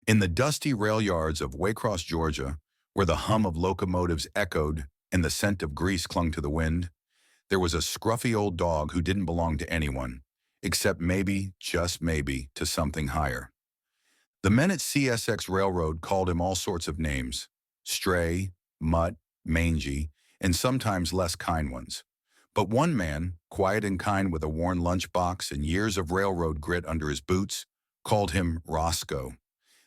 In the dusty rail yards of Waycross, Georgia, where the hum of locomotives echoed and the scent of grease clung to the wind, there was a scruffy old dog who didn't belong to anyone, except maybe, just maybe, to something higher. The men at CSX Railroad called him all sorts of names: stray, mutt, mangy, and sometimes less kind ones. But one man, quiet and kind with a worn lunchbox and years of railroad grit under his boots, called him Roscoe.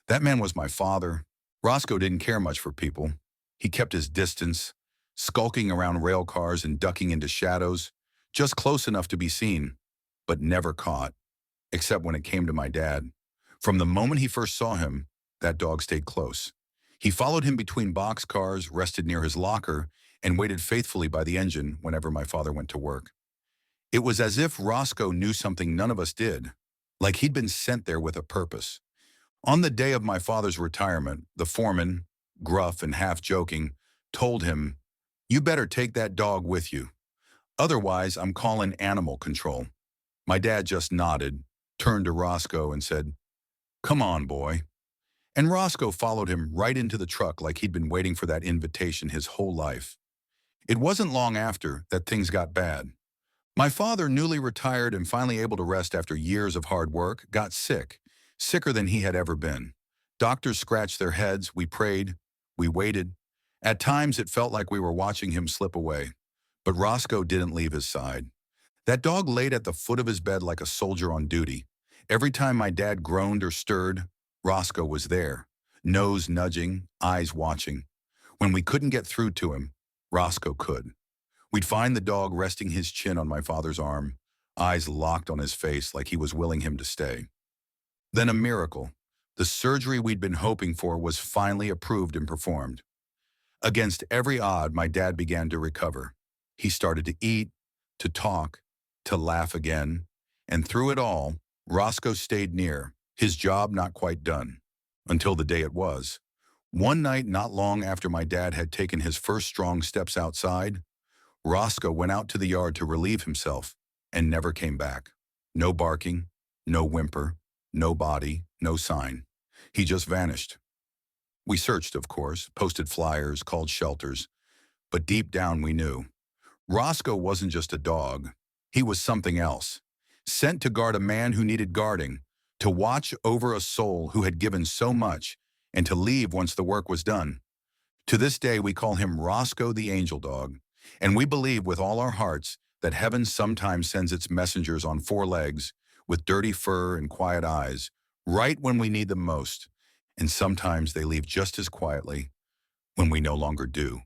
That man was my father. Roscoe didn't care much for people. He kept his distance, skulking around rail cars and ducking into shadows, just close enough to be seen, but never caught, except when it came to my dad. From the moment he first saw him, that dog stayed close. He followed him between boxcars, rested near his locker, and waited faithfully by the engine whenever my father went to work. It was as if Roscoe knew something none of us did, like he'd been sent there with a purpose. On the day of my father's retirement, the foreman, gruff and half-joking, told him, "You better take that dog with you. Otherwise, I'm calling animal control." My dad just nodded, turned to Roscoe and said, "Come on, boy." And Roscoe followed him right into the truck like he'd been waiting for that invitation his whole life. It wasn't long after that things got bad. My father, newly retired and finally able to rest after years of hard work, got sick, sicker than he had ever been. Doctors scratched their heads, we prayed, we waited. At times it felt like we were watching him slip away. But Roscoe didn't leave his side. That dog laid at the foot of his bed like a soldier on duty. Every time my dad groaned or stirred, Roscoe was there, nose nudging, eyes watching. When we couldn't get through to him, Roscoe could. We'd find the dog resting his chin on my father's arm, eyes locked on his face like he was willing him to stay. Then a miracle. The surgery we'd been hoping for was finally approved and performed. Against every odd, my dad began to recover. He started to eat, to talk, to laugh again, and through it all, Roscoe stayed near, his job not quite done, until the day it was. One night not long after my dad had taken his first strong steps outside, Roscoe went out to the yard to relieve himself and never came back. No barking, no whimper, no body, no sign. He just vanished. We searched, of course, posted flyers, called shelters, but deep down we knew. Roscoe wasn't just a dog. He was something else, sent to guard a man who needed guarding, to watch over a soul who had given so much, and to leave once the work was done. To this day, we call him Roscoe the Angel Dog, and we believe with all our hearts that heaven sometimes sends its messengers on four legs, with dirty fur and quiet eyes, right when we need them most, and sometimes they leave just as quietly when we no longer do.